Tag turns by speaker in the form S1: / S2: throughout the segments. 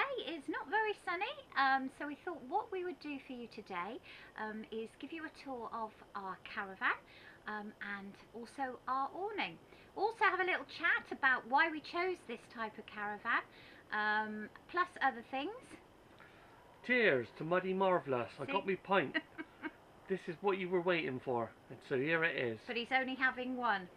S1: today is not very sunny, so we thought what we would do for you today is give you a tour of our caravan and also our awning. Also have a little chat about why we chose this type of caravan, plus other things.
S2: Cheers to Muddy Marvellous. I
S1: See?
S2: got me pint. This is what you were waiting for, and so here it is.
S1: But he's only having one.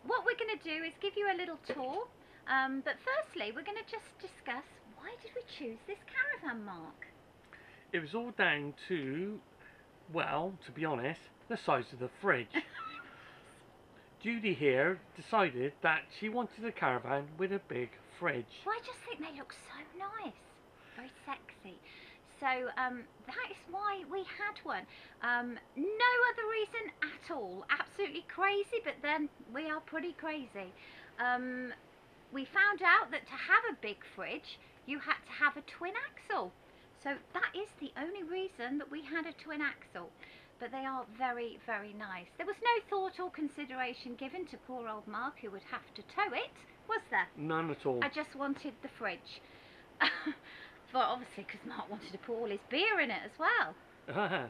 S1: What we're going to do is give you a little tour, but firstly we're going to just discuss why did we choose this caravan, Mark?
S2: It was all down to, well, to be honest, the size of the fridge. Judy here decided that she wanted a caravan with a big fridge.
S1: Well, I just think they look so nice, very sexy. So that is why we had one. No other reason at all. Absolutely crazy, but then we are pretty crazy. We found out that to have a big fridge, you had to have a twin axle. So that is the only reason that we had a twin axle. But they are very, very nice. There was no thought or consideration given to poor old Mark, who would have to tow it, was there?
S2: None at all.
S1: I just wanted the fridge. Well, obviously, because Mark wanted to put all his beer in it as well.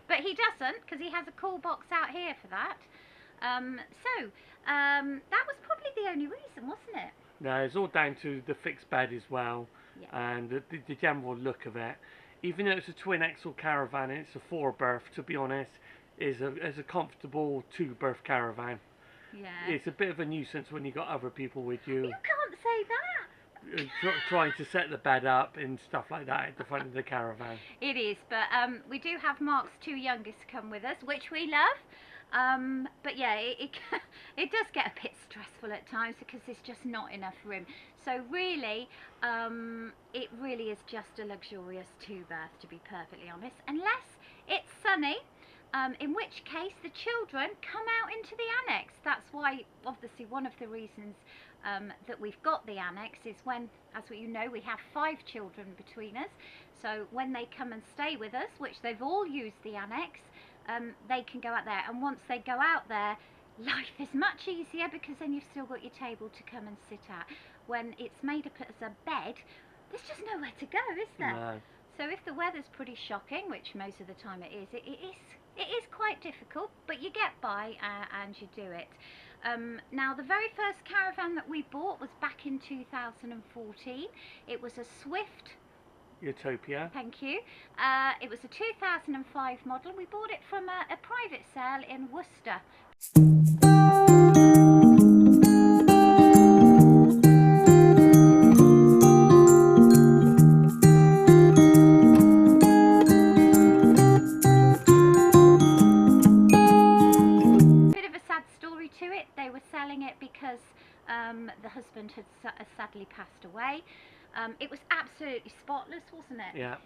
S1: But he doesn't, because he has a cool box out here for that. That was probably the only reason, wasn't it?
S2: No, it's all down to the fixed bed as well,
S1: Yeah.
S2: and the general look of it. Even though it's a twin axle caravan and it's a 4-berth, to be honest, is a comfortable 2-berth caravan.
S1: Yeah.
S2: It's a bit of a nuisance when you've got other people with you.
S1: You can't say that.
S2: Trying to set the bed up and stuff like that at the front of the caravan.
S1: It is, but we do have Mark's 2 youngest come with us, which we love. But yeah, it does get a bit stressful at times because there's just not enough room. So really, it really is just a luxurious 2-berth, to be perfectly honest, unless it's sunny. In which case the children come out into the annex. That's why, obviously, one of the reasons that we've got the annex is when, as you know, we have 5 children between us. So when they come and stay with us, which they've all used the annex, they can go out there. And once they go out there, life is much easier because then you've still got your table to come and sit at. When it's made up as a bed, there's just nowhere to go, is there?
S2: No.
S1: So if the weather's pretty shocking, which most of the time it is quite difficult, but you get by and you do it. Now, the very first caravan that we bought was back in 2014. It was a Swift
S2: Utopia.
S1: Thank you. It was a 2005 model. We bought it from a private sale in Worcester. Because the husband had sadly passed away. It was absolutely spotless, wasn't it?
S2: Yeah.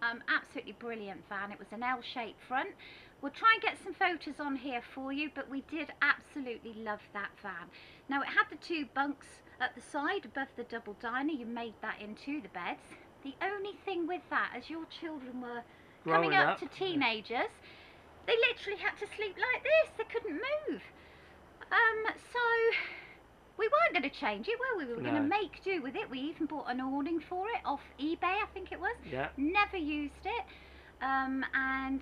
S1: Absolutely brilliant van. It was an L-shaped front. We'll try and get some photos on here for you, but we did absolutely love that van. Now, it had the 2 bunks at the side above the double diner. You made that into the beds. The only thing with that, as your children were coming up to teenagers, they literally had to sleep like this. They couldn't move. So we weren't going to change it, were we? We were going to make do with it. We even bought an awning for it off eBay, I think it was.
S2: Yeah. Never
S1: used it. And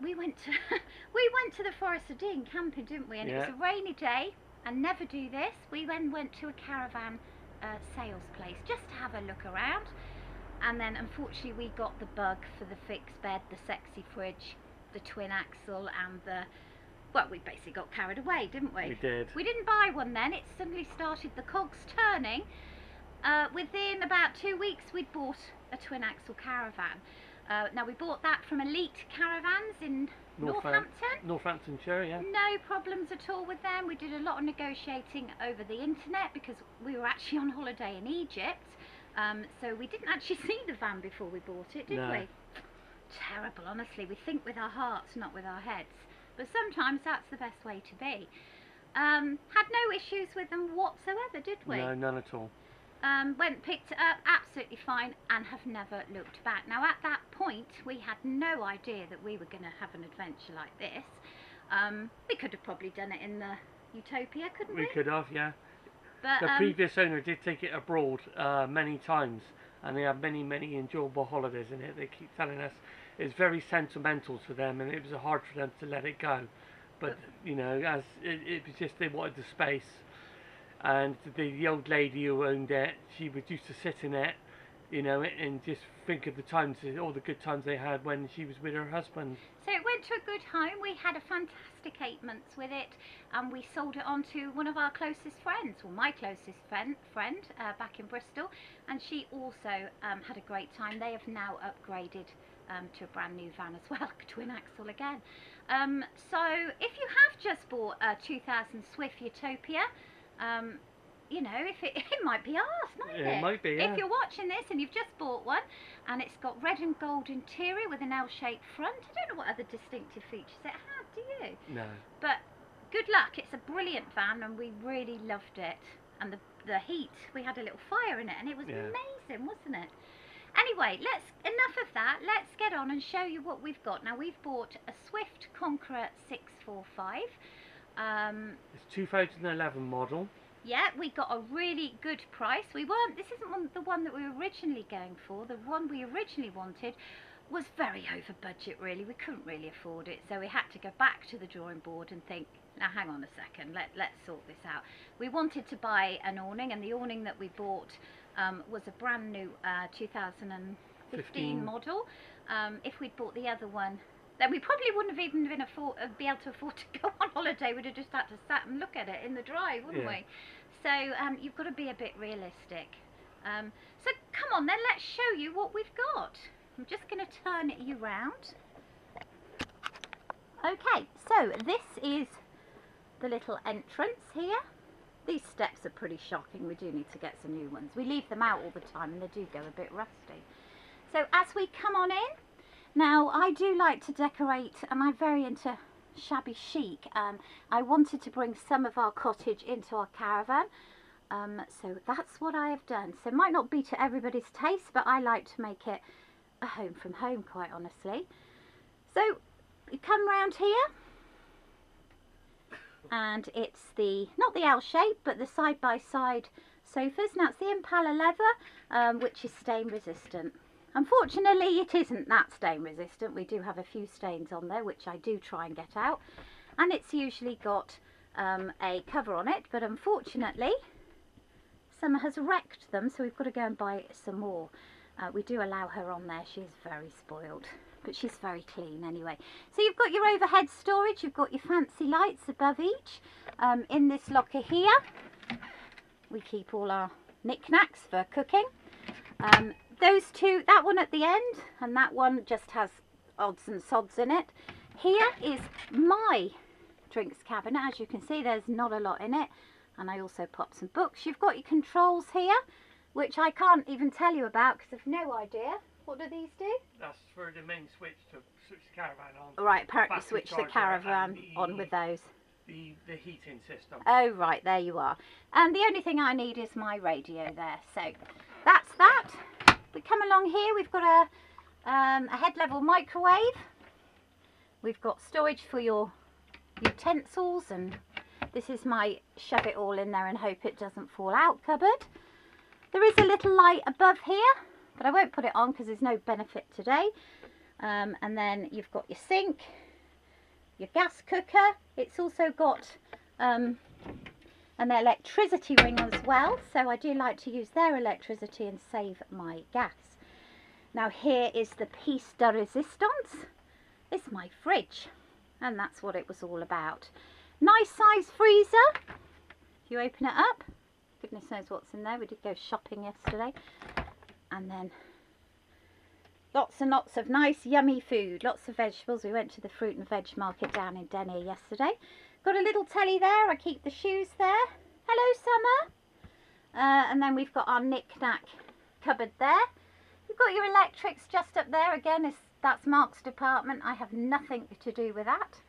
S1: we went to the Forest of Dean camping, didn't we? And it was a rainy day, and never do this. We then went to a caravan sales place just to have a look around. And then unfortunately we got the bug for the fixed bed, the sexy fridge, the twin axle, and well, we basically got carried away, didn't we?
S2: We did. We
S1: didn't buy one then. It suddenly started the cogs turning. Within about 2 weeks, we'd bought a twin axle caravan. Now, we bought that from Elite Caravans in
S2: Northamptonshire, yeah.
S1: No problems at all with them. We did a lot of negotiating over the internet because we were actually on holiday in Egypt. So we didn't actually see the van before we bought it, did we? Terrible, honestly. We think with our hearts, not with our heads. But sometimes that's the best way to be. Had no issues with them whatsoever, did we?
S2: No, none at all.
S1: Went, picked it up, absolutely fine, and have never looked back. Now, at that point, we had no idea that we were going to have an adventure like this. We could have probably done it in the Utopia, couldn't we?
S2: We could have, yeah.
S1: But
S2: the previous owner did take it abroad many times, and they have many enjoyable holidays in it. They keep telling us it's very sentimental to them, and it was hard for them to let it go. But you know, as it was just they wanted the space, and the old lady who owned it, she would used to sit in it, you know, and just think of the times, all the good times they had when she was with her husband.
S1: So it went to a good home. We had a fantastic 8 months with it, and we sold it on to one of our closest friends, well, my closest friend back in Bristol, and she also had a great time. They have now upgraded to a brand new van as well, twin axle again. So if you have just bought a 2000 Swift Utopia, you know, if it might be ours, mightn't it?
S2: It might be, yeah.
S1: If you're watching this and you've just bought one, and it's got red and gold interior with an L-shaped front, I don't know what other distinctive features it had, do you?
S2: No.
S1: But good luck, it's a brilliant van, and we really loved it. And the heat, we had a little fire in it, and it was amazing, wasn't it? Anyway, enough of that. Let's get on and show you what we've got. Now, we've bought a Swift Conqueror 645.
S2: It's 2011 model.
S1: Yeah, we got a really good price. This isn't the one that we were originally going for. The one we originally wanted was very over budget, really. We couldn't really afford it, so we had to go back to the drawing board and think, now hang on a second, let's sort this out. We wanted to buy an awning, and the awning that we bought was a brand new 2015 model. If we'd bought the other one, then we probably wouldn't have even be able to afford to go on holiday. We'd have just had to sat and look at it in the drive, wouldn't we? So you've got to be a bit realistic. So come on then, let's show you what we've got. I'm just going to turn you round. Okay, so this is the little entrance here. These steps are pretty shocking. We do need to get some new ones. We leave them out all the time and they do go a bit rusty. So as we come on in, now I do like to decorate, and I'm very into shabby chic. I wanted to bring some of our cottage into our caravan, so that's what I have done. So it might not be to everybody's taste, but I like to make it a home from home, quite honestly. So you come round here, and it's not the L shape, but the side-by-side sofas. Now it's the Impala leather, which is stain resistant. Unfortunately, it isn't that stain resistant. We do have a few stains on there, which I do try and get out. And it's usually got a cover on it, but unfortunately, Summer has wrecked them, so we've got to go and buy some more. We do allow her on there. She's very spoiled, but she's very clean anyway. So you've got your overhead storage. You've got your fancy lights above each. In this locker here, we keep all our knickknacks for cooking. Those two, that one at the end, and that one just has odds and sods in it. Here is my drinks cabinet. As you can see, there's not a lot in it, and I also pop some books. You've got your controls here, which I can't even tell you about because I've no idea. What do these do?
S2: That's for the main switch to switch the caravan on.
S1: Right, apparently switch the caravan on with those.
S2: The heating system.
S1: Oh, right, there you are. And the only thing I need is my radio there. So that's that. We come along here, we've got a head level microwave. We've got storage for your utensils, and this is my shove it all in there and hope it doesn't fall out cupboard. There is a little light above here, but I won't put it on because there's no benefit today. And then you've got your sink, your gas cooker. It's also got an electricity ring as well, so I do like to use their electricity and save my gas. Now here is the piece de resistance. It's my fridge, and that's what it was all about. Nice size freezer. If you open it up, goodness knows what's in there. We did go shopping yesterday. And then lots and lots of nice yummy food, lots of vegetables. We went to the fruit and veg market down in Denny yesterday. Got a little telly there. I keep the shoes there. Hello, Summer. And then we've got our knick-knack cupboard there. You've got your electrics just up there. Again, that's Mark's department. I have nothing to do with that.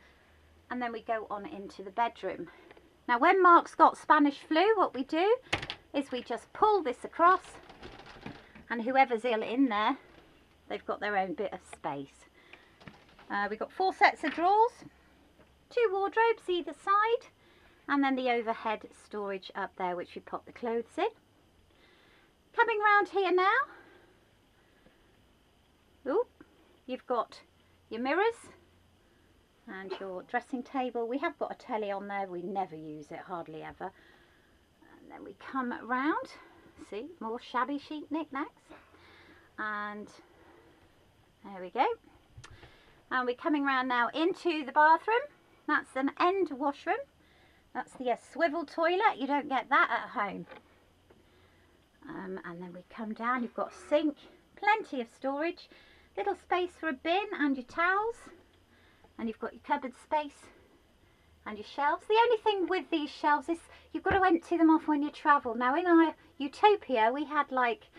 S1: And then we go on into the bedroom. Now, when Mark's got Spanish flu, what we do is we just pull this across, and whoever's ill in there, they've got their own bit of space. We've got 4 sets of drawers, 2 wardrobes either side, And then the overhead storage up there, which we pop the clothes in. Coming round here now, ooh, you've got your mirrors and your dressing table. We have got a telly on there, we never use it, hardly ever. And then we come round, see, more shabby chic knickknacks. And there we go. And we're coming round now into the bathroom. That's an end washroom. That's the swivel toilet. You don't get that at home. And then we come down. You've got a sink, plenty of storage, little space for a bin and your towels. And you've got your cupboard space and your shelves. The only thing with these shelves is you've got to empty them off when you travel. Now in our Utopia we had like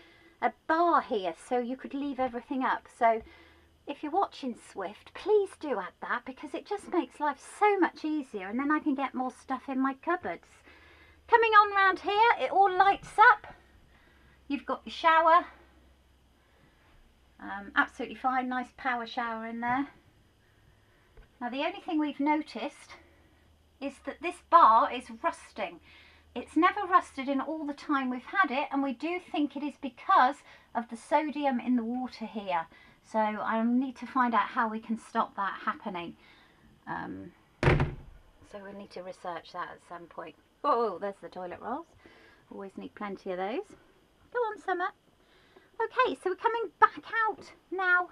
S1: a bar here so you could leave everything up. So if you're watching Swift, please do add that, because it just makes life so much easier, and then I can get more stuff in my cupboards. Coming on round here, it all lights up. You've got your shower. Absolutely fine, nice power shower in there. Now the only thing we've noticed is that this bar is rusting. It's never rusted in all the time we've had it, and we do think it is because of the sodium in the water here. So I need to find out how we can stop that happening. So we'll need to research that at some point. Oh, there's the toilet rolls. Always need plenty of those. Go on, Summer. Okay, so we're coming back out now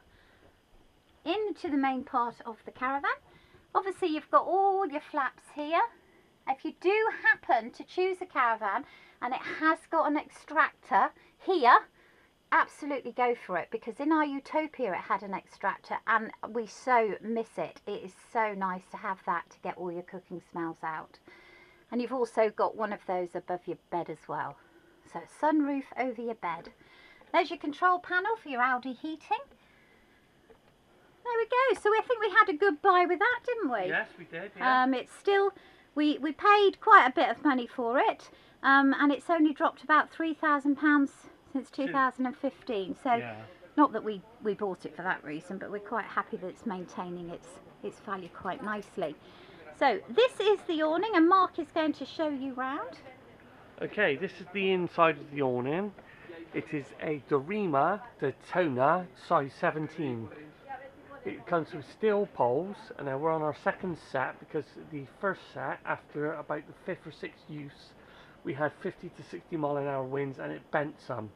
S1: into the main part of the caravan. Obviously you've got all your flaps here. If you do happen to choose a caravan and it has got an extractor here, absolutely go for it, because in our Utopia it had an extractor and we so miss it. It is so nice to have that to get all your cooking smells out. And you've also got one of those above your bed as well. So sunroof over your bed. There's your control panel for your Audi heating. There we go. So I think we had a good buy with that, didn't we?
S2: Yes, we did. Yeah.
S1: It's still, we paid quite a bit of money for it, and it's only dropped about £3,000 since 2015. So
S2: Yeah.
S1: not that we bought it for that reason, but we're quite happy that it's maintaining its value quite nicely. So this is the awning, and Mark is going to show you round.
S2: Okay, this is the inside of the awning. It is a Dorema Daytona size 17. It comes with steel poles, and now we're on our second set, because the first set, after about the 5th or 6th use, we had 50 to 60 mile an hour winds and it bent some.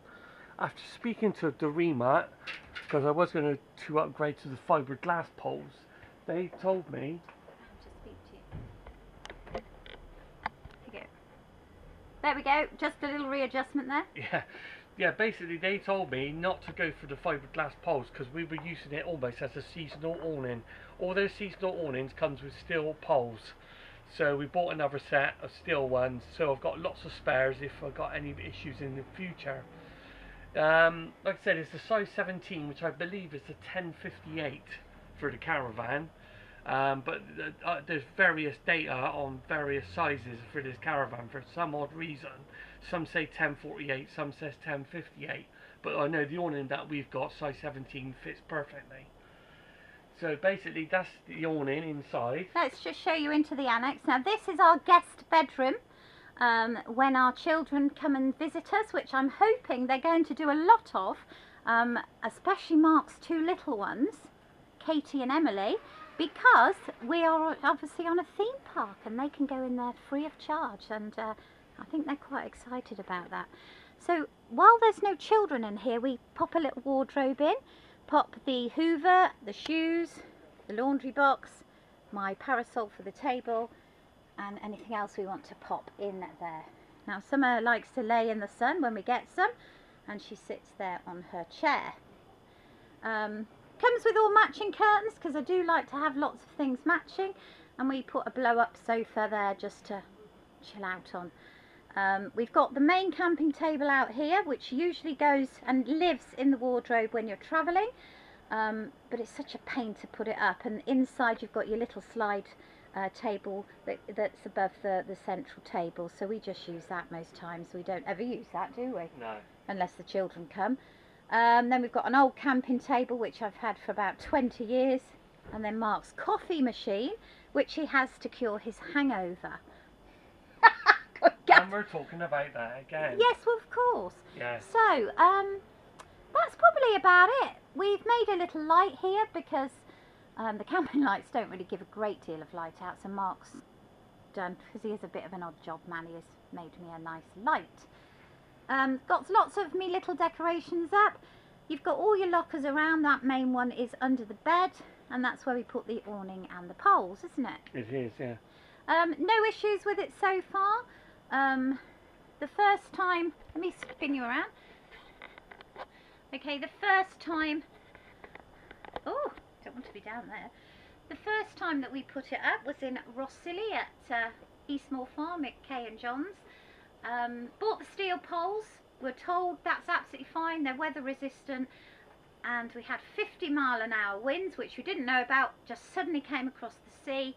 S2: After speaking to Dorema, because I was going to upgrade to the fiberglass poles, they told me...
S1: There we go, just a little readjustment there.
S2: Yeah, basically they told me not to go for the fiberglass poles, because we were using it almost as a seasonal awning. All those seasonal awnings comes with steel poles. So we bought another set of steel ones, so I've got lots of spares if I've got any issues in the future. Like I said, it's the size 17, which I believe is the 1058 for the Caravan. But there's various data on various sizes for this Caravan for some odd reason. Some say 1048, some says 1058, but I know the awning that we've got, size 17, fits perfectly. So basically that's the awning inside. Let's
S1: just show you into the annex. Now this is our guest bedroom when our children come and visit us, which I'm hoping they're going to do a lot of, especially Mark's two little ones, Katie and Emily, because we are obviously on a theme park and they can go in there free of charge, and I think they're quite excited about that. So while there's no children in here, we pop a little wardrobe in, pop the hoover, the shoes, the laundry box, my parasol for the table, and anything else we want to pop in there. Now Summer likes to lay in the sun when we get some, and she sits there on her chair. Comes with all matching curtains, because I do like to have lots of things matching, and we put a blow up sofa there just to chill out on. We've got the main camping table out here, which usually goes and lives in the wardrobe when you're travelling, but it's such a pain to put it up, and inside you've got your little slide table that's above the central table, so we just use that most times. We don't ever use that, do we?
S2: No.
S1: Unless the children come. Then we've got an old camping table which I've had for about 20 years, and then Mark's coffee machine, which he has to cure his hangover.
S2: And we're talking about that again.
S1: Yes, well, of course.
S2: Yes.
S1: So, that's probably about it. We've made a little light here because the camping lights don't really give a great deal of light out, so Mark's done, because he is a bit of an odd job man, he has made me a nice light. Got lots of me little decorations up. You've got all your lockers around. That main one is under the bed, and that's where we put the awning and the poles, isn't it?
S2: It is, yeah.
S1: No issues with it so far. The first time, let me spin you around. Okay, the first time, oh, don't want to be down there. The first time that we put it up was in Rossilly at Eastmoor Farm at Kay and John's. Bought the steel poles, were told that's absolutely fine, they're weather resistant, and we had 50-mile-an-hour winds, which we didn't know about, just suddenly came across the sea,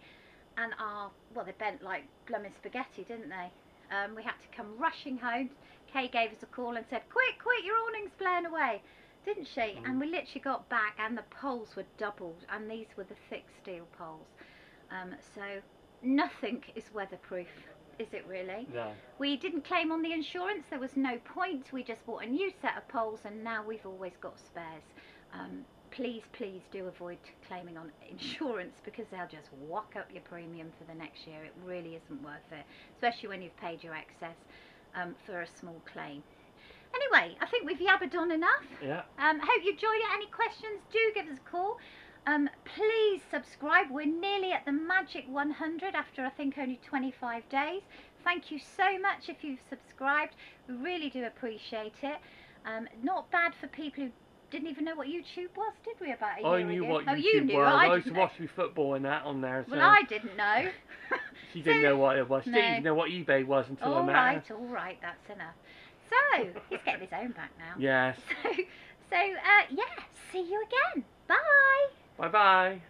S1: and well, they bent like blooming spaghetti, didn't they? We had to come rushing home. Kay gave us a call and said, quick, your awning's blown away, didn't she? And we literally got back and the poles were doubled, and these were the thick steel poles. So nothing is weatherproof, is it really?
S2: No.
S1: We didn't claim on the insurance, there was no point. We just bought a new set of poles and now we've always got spares. Please do avoid claiming on insurance, because they'll just whack up your premium for the next year. It really isn't worth it, especially when you've paid your excess for a small claim. Anyway, I think we've yabbered on enough.
S2: Yeah.
S1: Hope you enjoyed it. Any questions, do give us a call. Please subscribe. We're nearly at the magic 100 after I think only 25 days. Thank you so much if you've subscribed. We really do appreciate it. Not bad for people who didn't even know what YouTube was, did we, about a year ago?
S2: I knew what
S1: oh,
S2: YouTube
S1: you knew.
S2: was. I used to
S1: didn't
S2: watch me football and that on there. So
S1: well, I didn't know.
S2: she didn't know what it was. She
S1: No.
S2: didn't even know what eBay was until I met her.
S1: All right, that's enough. So, he's getting his own back now.
S2: Yes.
S1: So yeah, see you again. Bye.
S2: Bye-bye.